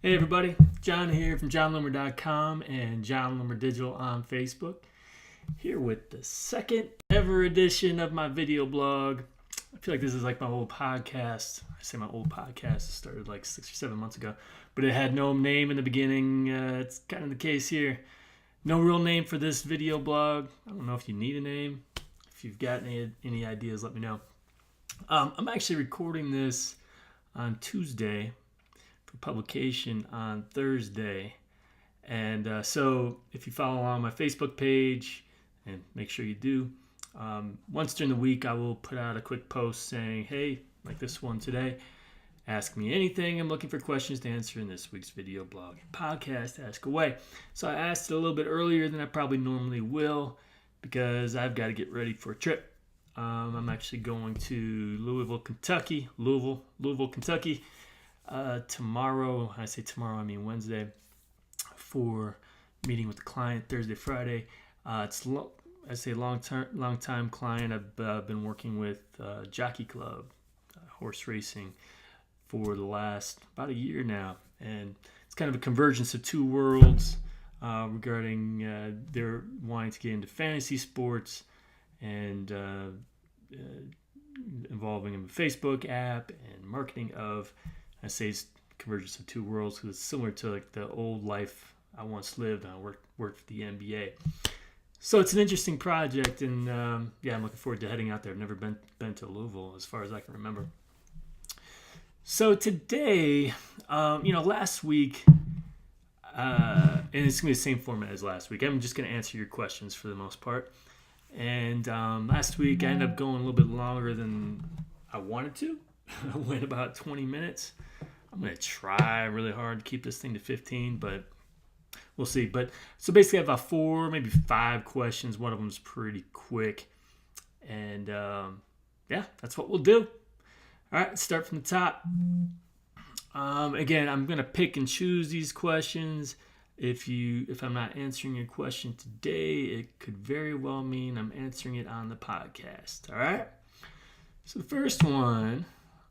Hey everybody, John here from JonLoomer.com and Jon Loomer Digital on Facebook. Here with the second ever edition of my video blog. I feel like this is like my old podcast. I say my old podcast started like 6 or 7 months ago, but it had no name in the beginning. It's kind of the case here. No real name for this video blog. I don't know if you need a name. If you've got any ideas, let me know. I'm actually recording this on Tuesday for publication on Thursday. And so if you follow along my Facebook page, and make sure you do, once during the week I will put out a quick post saying, hey, like this one today, ask me anything. I'm looking for questions to answer in this week's video blog podcast. Ask away. So I asked it a little bit earlier than I probably normally will because I've got to get ready for a trip. I'm actually going to Louisville, Kentucky, tomorrow. I say tomorrow, I mean Wednesday, for meeting with the client Thursday, Friday. It's a long time client. I've been working with Jockey Club, horse racing, for the last about a year now, and it's kind of a convergence of two worlds regarding they're wanting to get into fantasy sports and involving in the Facebook app and marketing of, I say it's convergence of two worlds because it's similar to like the old life I once lived. I worked for the NBA. So it's an interesting project, and I'm looking forward to heading out there. I've never been to Louisville as far as I can remember. So today, last week, and it's going to be the same format as last week. I'm just going to answer your questions for the most part. And last week I ended up going a little bit longer than I wanted to. I went about 20 minutes. I'm going to try really hard to keep this thing to 15, but we'll see. But so basically I have about 4, maybe 5 questions. One of them is pretty quick. And that's what we'll do. All right, let's start from the top. Again, I'm going to pick and choose these questions. If I'm not answering your question today, it could very well mean I'm answering it on the podcast. All right? So the first one,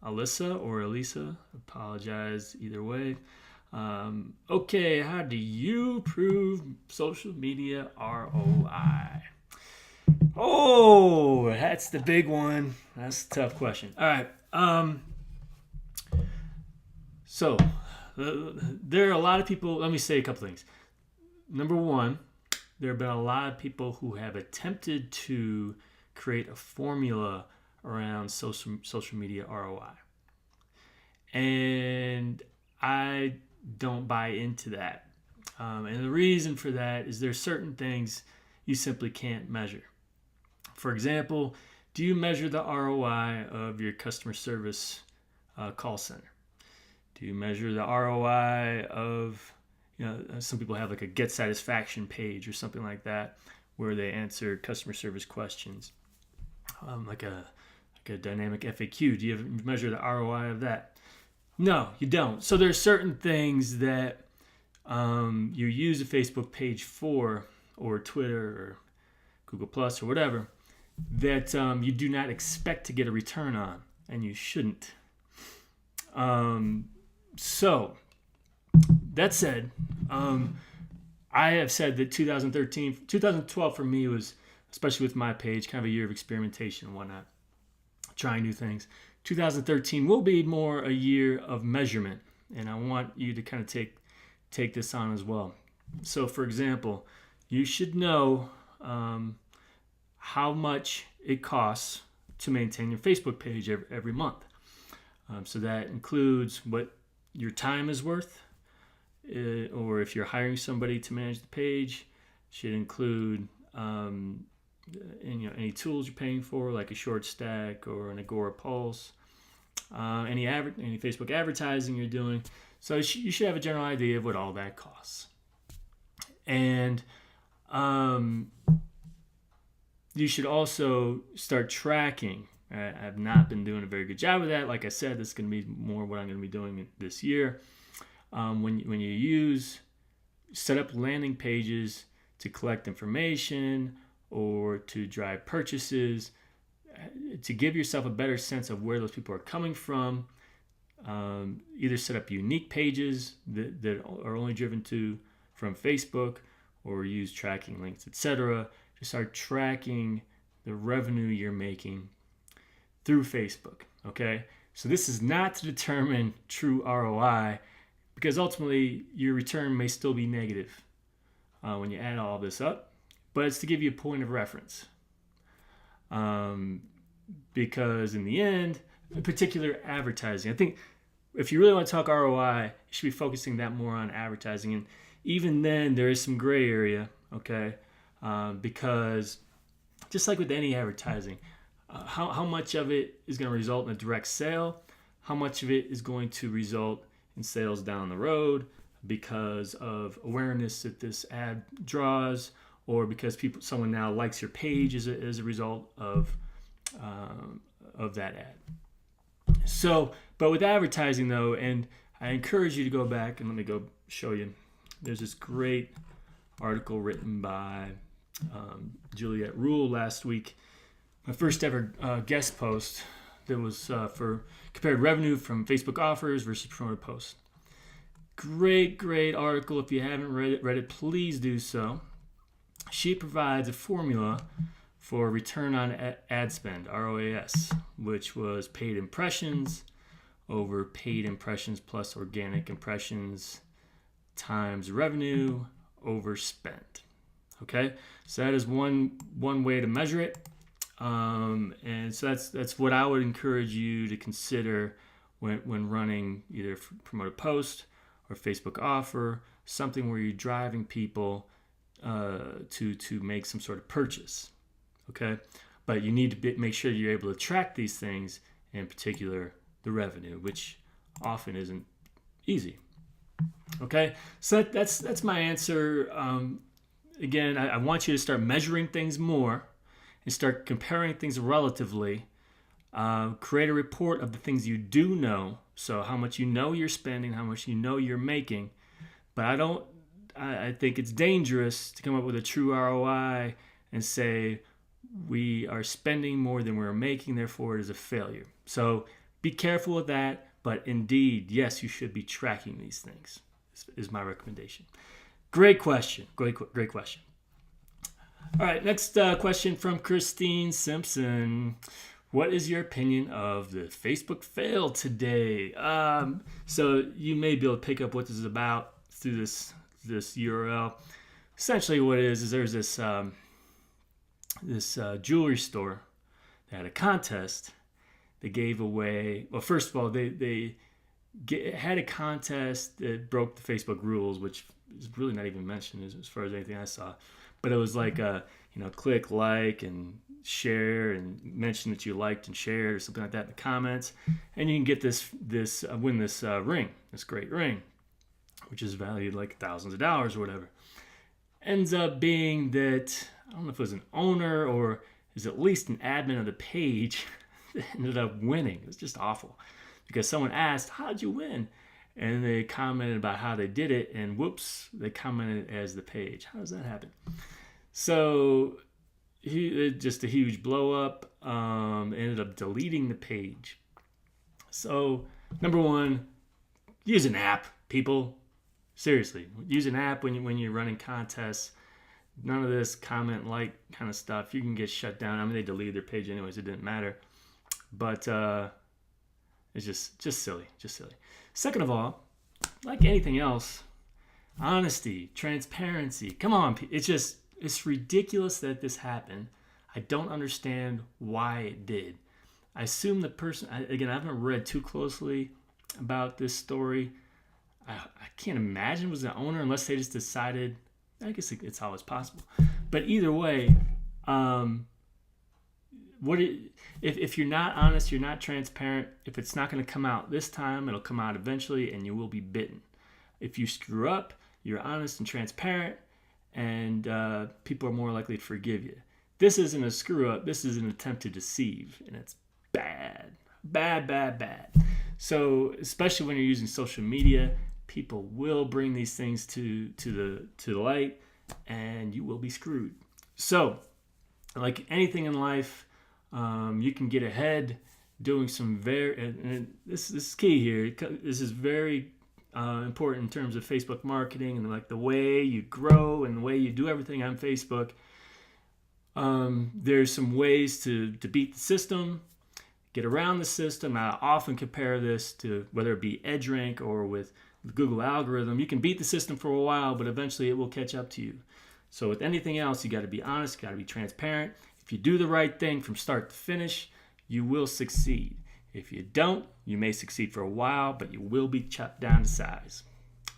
Alyssa or Elisa, apologize either way. Okay, how do you prove social media ROI? Oh, that's the big one. That's a tough question. All right. So there are a lot of people. Let me say a couple things. Number one, there have been a lot of people who have attempted to create a formula around social media ROI. And I don't buy into that. And the reason for that is there's certain things you simply can't measure. For example, do you measure the ROI of your customer service call center? Do you measure the ROI of, some people have like a get satisfaction page or something like that where they answer customer service questions, like a dynamic FAQ. Do you measure the ROI of that? No, you don't. So there's certain things that you use a Facebook page for, or Twitter or Google Plus or whatever, that you do not expect to get a return on, and you shouldn't. So that said, I have said that 2012 for me was, especially with my page, kind of a year of experimentation and whatnot, trying new things. 2013 will be more a year of measurement, and I want you to kind of take this on as well. So, for example, you should know how much it costs to maintain your Facebook page every month. So that includes what your time is worth, or if you're hiring somebody to manage the page, should include any tools you're paying for, like a Short Stack or an Agora Pulse, any Facebook advertising you're doing. So you should have a general idea of what all that costs. And you should also start tracking. I've not been doing a very good job of that. Like I said, this is going to be more what I'm going to be doing this year. When you set up landing pages to collect information or to drive purchases, to give yourself a better sense of where those people are coming from, Either set up unique pages that are only driven to from Facebook, or use tracking links, etc. to start tracking the revenue you're making through Facebook. Okay, so this is not to determine true ROI, because ultimately your return may still be negative when you add all this up, but it's to give you a point of reference. Because in the end, in particular advertising, I think if you really want to talk ROI, you should be focusing that more on advertising. And even then, there is some gray area, okay? Because just like with any advertising, how much of it is going to result in a direct sale? How much of it is going to result in sales down the road because of awareness that this ad draws, or because someone now likes your page as a result of that ad? So, but with advertising though, and I encourage you to go back and let me go show you. There's this great article written by Juliette Rule last week. My first ever guest post that was for compared revenue from Facebook offers versus promoted posts. Great article. If you haven't read it, please do so. She provides a formula for return on ad spend, ROAS, which was paid impressions over paid impressions plus organic impressions times revenue over spend. Okay, so that is one way to measure it, and so that's what I would encourage you to consider when running either promoted post or Facebook offer, something where you're driving people to make some sort of purchase. Okay, but you need to make sure you're able to track these things, in particular the revenue, which often isn't easy. Okay, so that's my answer. Again, I want you to start measuring things more and start comparing things relatively. Create a report of the things you do know, so how much you know you're spending, how much you know you're making. But I think it's dangerous to come up with a true ROI and say we are spending more than we're making, therefore it is a failure. So be careful with that, but indeed, yes, you should be tracking these things, is my recommendation. Great question. Great question. All right, next question from Christine Simpson. What is your opinion of the Facebook fail today? So you may be able to pick up what this is about through this URL. Essentially what it is there's this jewelry store that had a contest. They gave away, well, first of all, they had a contest that broke the Facebook rules, which is really not even mentioned as far as anything I saw. But it was like click like and share and mention that you liked and shared or something like that in the comments, and you can get win this ring, this great ring, which is valued like thousands of dollars or whatever. Ends up being that, I don't know if it was an owner or is at least an admin of the page that ended up winning. It was just awful because someone asked, how'd you win? And they commented about how they did it, and whoops, they commented as the page. How does that happen? So just a huge blow up. Ended up deleting the page. So number one, use an app, people. Seriously, use an app when you're running contests. None of this comment like kind of stuff. You can get shut down. I mean, they deleted their page anyways. It didn't matter. But it's just silly. Second of all, like anything else, honesty, transparency. Come on, it's ridiculous that this happened. I don't understand why it did. I assume the person, again, I haven't read too closely about this story. I can't imagine it was the owner unless they just decided, I guess it's always possible. But either way, if you're not honest, you're not transparent, if it's not going to come out this time, it'll come out eventually and you will be bitten. If you screw up, you're honest and transparent, and people are more likely to forgive you. This isn't a screw up, this is an attempt to deceive, and it's bad. So especially when you're using social media, people will bring these things to the light, and you will be screwed. So like anything in life, you can get ahead doing some and this is key here. This is very important in terms of Facebook marketing and like the way you grow and the way you do everything on Facebook. There's some ways to beat the system, get around the system. I often compare this to whether it be EdgeRank or with the Google algorithm. You can beat the system for a while, but eventually it will catch up to you. So with anything else, you got to be honest, you got to be transparent. If you do the right thing from start to finish, you will succeed. If you don't, you may succeed for a while, but you will be chopped down to size.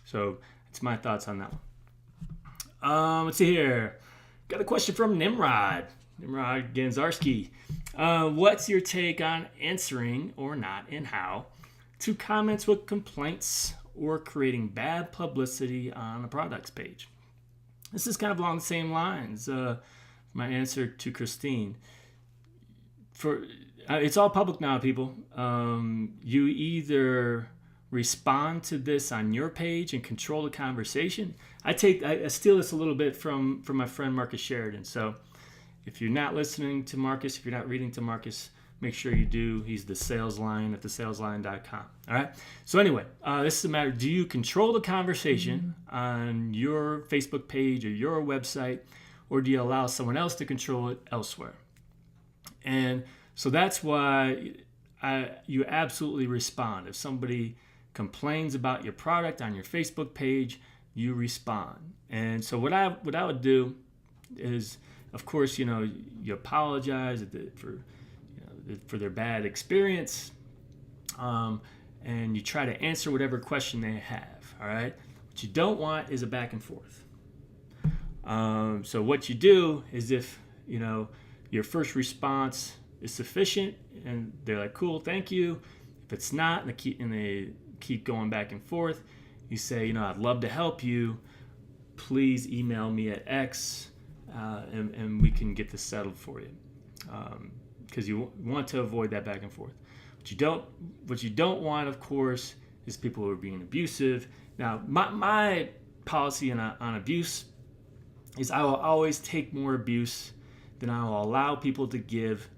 So that's my thoughts on that one. Let's see here. Got a question from Nimrod Ganzarski. What's your take on answering or not, and how, to comments with complaints or creating bad publicity on a products page? This is kind of along the same lines. My answer to Christine. It's all public now, people. You either respond to this on your page and control the conversation. I steal this a little bit from my friend Marcus Sheridan. So if you're not listening to Marcus, if you're not reading to Marcus, make sure you do. He's the sales line at thesalesline.com. All right. So anyway, this is a matter. Do you control the conversation on your Facebook page or your website, or do you allow someone else to control it elsewhere? And so that's why you absolutely respond. If somebody complains about your product on your Facebook page, you respond. And so what I would do is, of course, you apologize for their bad experience, and you try to answer whatever question they have. All right. What you don't want is a back and forth. So what you do is, if your first response is sufficient and they're like, cool, thank you. If it's not, and they keep going back and forth, you say, I'd love to help you. Please email me at X, and we can get this settled for you. Because you want to avoid that back and forth. What you don't want, of course, is people who are being abusive. Now, my policy on abuse is I will always take more abuse than I will allow people to give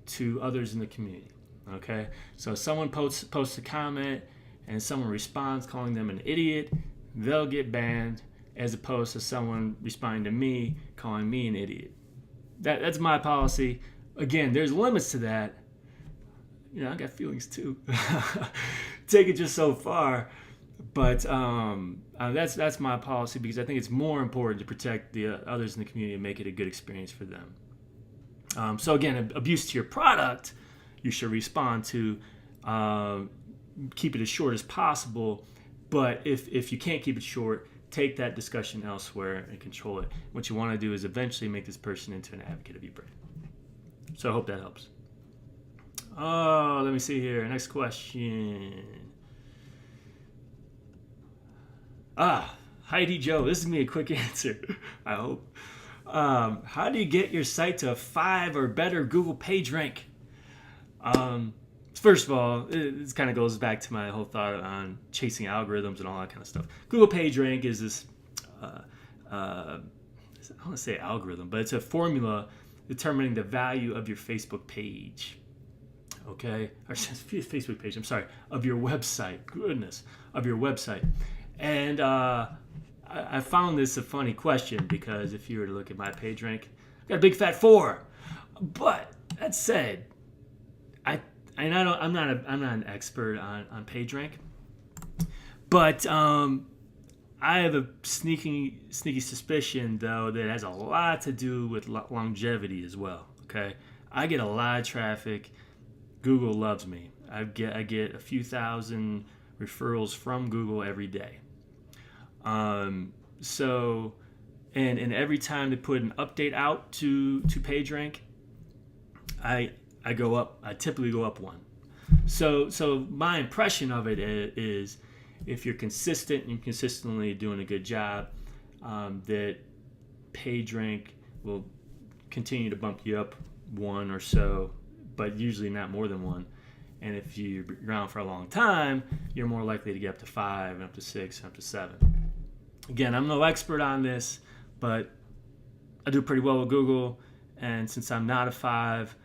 to others in the community. Okay? So if someone posts a comment and someone responds calling them an idiot, they'll get banned, as opposed to someone responding to me calling me an idiot. That's my policy. Again, there's limits to that. I got feelings too. Take it just so far. But that's my policy, because I think it's more important to protect the others in the community and make it a good experience for them. So again, abuse to your product, you should respond to, keep it as short as possible. But if you can't keep it short, take that discussion elsewhere and control it. What you want to do is eventually make this person into an advocate of your brand. So I hope that helps. Oh, let me see here. Next question. Heidi Joe. This is going to be a quick answer, I hope. How do you get your site to a 5 or better Google page rank? First of all, this kind of goes back to my whole thought on chasing algorithms and all that kind of stuff. Google PageRank is this, I want to say algorithm, but it's a formula determining the value of your Facebook page. Okay? Or Facebook page, I'm sorry, of your website. Goodness, of your website. And I found this a funny question, because if you were to look at my PageRank, I've got a big fat 4. But that said, I'm not an expert on PageRank, but I have a sneaky suspicion, though, that it has a lot to do with longevity as well. Okay, I get a lot of traffic. Google loves me. I get a few thousand referrals from Google every day. So every time they put an update out to PageRank, I go up. I typically go up 1. So my impression of it is, if you're consistent and consistently doing a good job, that PageRank will continue to bump you up 1 or so, but usually not more than 1. And if you're around for a long time, you're more likely to get up to 5 and up to 6 and up to 7. Again, I'm no expert on this, but I do pretty well with Google. And since I'm not a 5,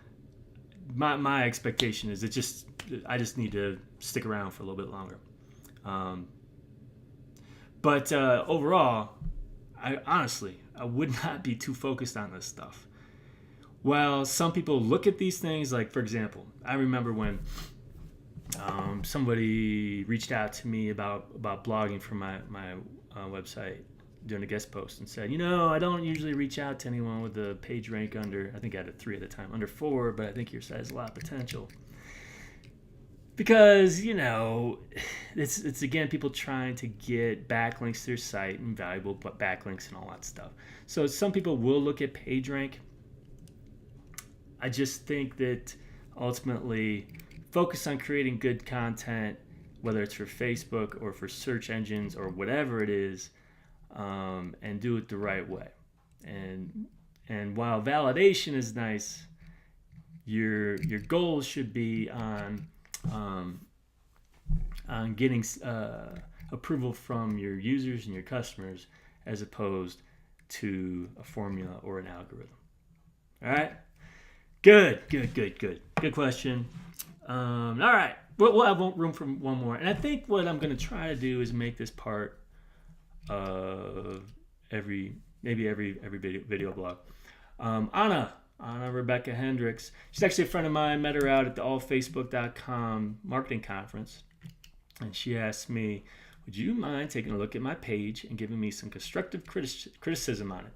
my expectation is I just need to stick around for a little bit longer. But overall, I would not be too focused on this stuff. While some people look at these things, like for example, I remember when somebody reached out to me about blogging for my website, doing a guest post, and said, I don't usually reach out to anyone with a page rank under, I think I had a 3 at the time, under 4, but I think your site has a lot of potential. Because, it's again, people trying to get backlinks to their site and valuable backlinks and all that stuff. So some people will look at page rank. I just think that ultimately focus on creating good content, whether it's for Facebook or for search engines or whatever it is, and do it the right way. And while validation is nice, your goals should be on getting approval from your users and your customers, as opposed to a formula or an algorithm. All right. Good question. All right, we'll have room for one more, and I think what I'm going to try to do is make this part of every video blog. Anna Rebecca Hendricks, she's actually a friend of mine. Met her out at the allfacebook.com marketing conference, and she asked me, would you mind taking a look at my page and giving me some constructive criticism on it?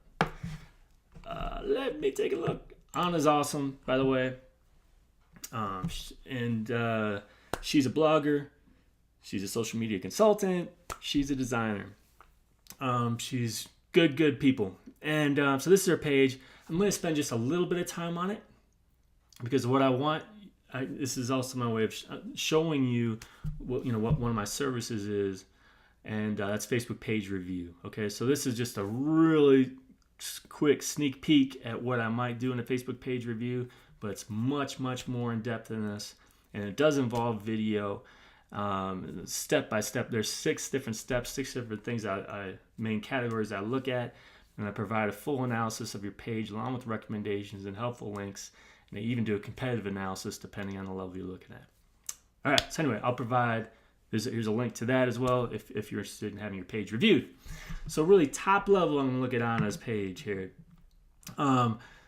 Let me take a look. Anna's awesome, by the way. She's a blogger. She's a social media consultant. She's a designer. She's good people. And so this is her page. I'm going to spend just a little bit of time on it, because what I want, this is also my way of showing you what one of my services is, and that's Facebook page review. Okay, so this is just a really quick sneak peek at what I might do in a Facebook page review, but it's much more in depth than this, and it does involve video, step by step. There's 6 different steps, 6 different things main categories I look at, and I provide a full analysis of your page along with recommendations and helpful links, and I even do a competitive analysis depending on the level you're looking at. All right, so anyway, I'll provide, here's a link to that as well if you're interested in having your page reviewed. So really top level, I'm going to look at Anna's page here.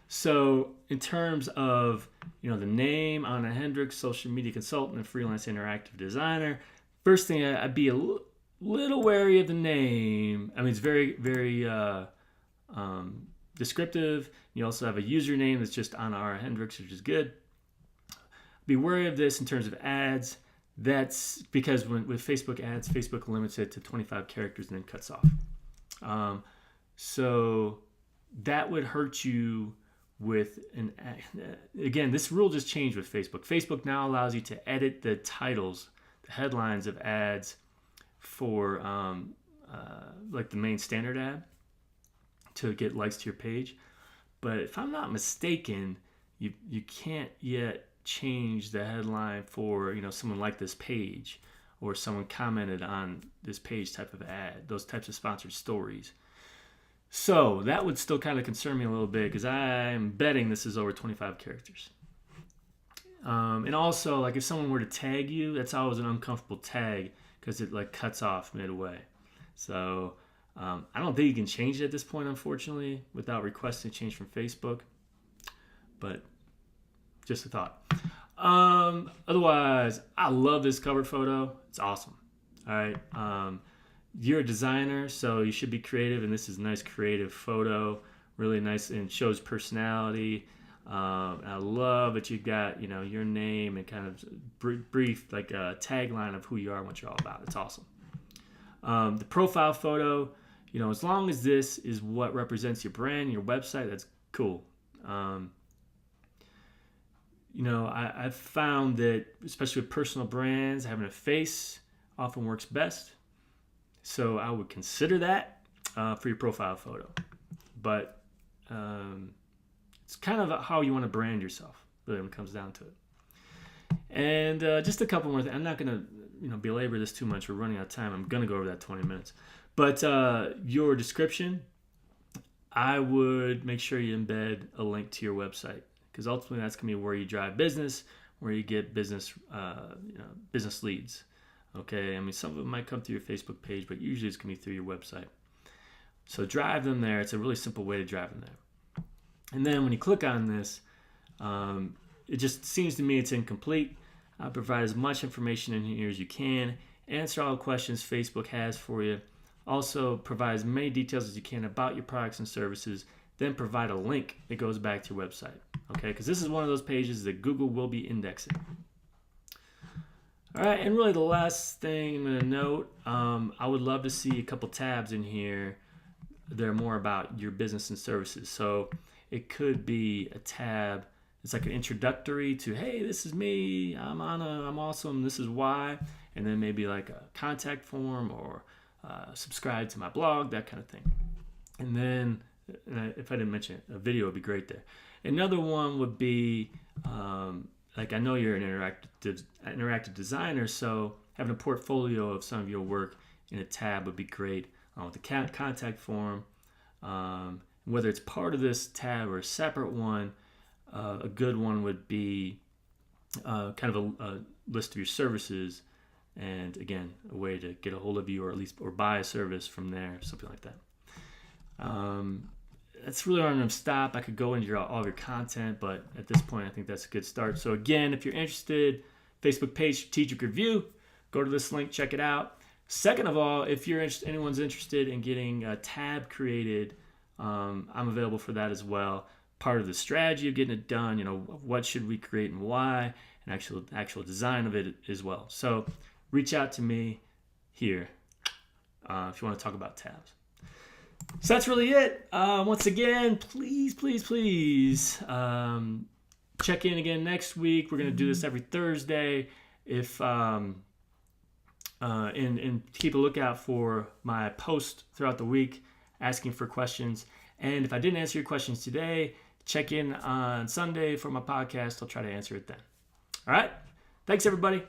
So in terms of the name, Anna Hendricks, social media consultant and freelance interactive designer, first thing, I'd be a little wary of the name. I mean, it's very descriptive. You also have a username that's just Anna R. Hendricks, which is good. Be wary of this in terms of ads. That's because with Facebook ads, Facebook limits it to 25 characters and then cuts off. So that would hurt you with again, this rule just changed with Facebook. Facebook now allows you to edit the titles, the headlines of ads for like the main standard ad to get likes to your page. But if I'm not mistaken, you can't yet change the headline for someone liked this page or someone commented on this page type of ad, those types of sponsored stories. So that would still kind of concern me a little bit, because I'm betting this is over 25 characters. And also, like, if someone were to tag you, that's always an uncomfortable tag, because it like cuts off midway. So I don't think you can change it at this point, unfortunately, without requesting a change from Facebook. But just a thought. Otherwise, I love this cover photo. It's awesome. All right. You're a designer, so you should be creative, and this is a nice creative photo, really nice, and shows personality. I love that you've got your name and kind of brief like a tagline of who you are and what you're all about. It's awesome. The profile photo, as long as this is what represents your brand, your website, that's cool. I've found that, especially with personal brands, having a face often works best. So I would consider that for your profile photo. But it's kind of how you want to brand yourself, really, when it comes down to it. And just a couple more things. I'm not going to belabor this too much. We're running out of time. I'm going to go over that 20 minutes. But your description, I would make sure you embed a link to your website, because ultimately that's going to be where you drive business, where you get business, business leads. Okay, I mean, some of them might come through your Facebook page, but usually it's going to be through your website. So drive them there. It's a really simple way to drive them there. And then when you click on this, it just seems to me it's incomplete. Provide as much information in here as you can. Answer all the questions Facebook has for you. Also, provide as many details as you can about your products and services. Then provide a link that goes back to your website. Okay, because this is one of those pages that Google will be indexing. All right, and really the last thing I'm going to note, I would love to see a couple tabs in here that are more about your business and services. So it could be a tab. It's like an introductory to, hey, this is me. I'm Anna. I'm awesome. This is why. And then maybe like a contact form or subscribe to my blog, that kind of thing. And then, if I didn't mention it, a video would be great there. Another one would be, like I know you're an interactive designer, so having a portfolio of some of your work in a tab would be great. With the contact form, whether it's part of this tab or a separate one, a good one would be kind of a list of your services, and again, a way to get a hold of you, or buy a service from there, something like that. That's really where I'm going to stop. I could go into all of your content, but at this point, I think that's a good start. So again, if you're interested, Facebook page, Strategic Review, go to this link, check it out. Second of all, if anyone's interested in getting a tab created, I'm available for that as well. Part of the strategy of getting it done, what should we create and why, and actual design of it as well. So reach out to me here if you want to talk about tabs. So that's really it. Once again, please check in again next week. We're going to do this every Thursday. And keep a lookout for my post throughout the week asking for questions. And if I didn't answer your questions today, check in on Sunday for my podcast. I'll try to answer it then. All right. Thanks, everybody.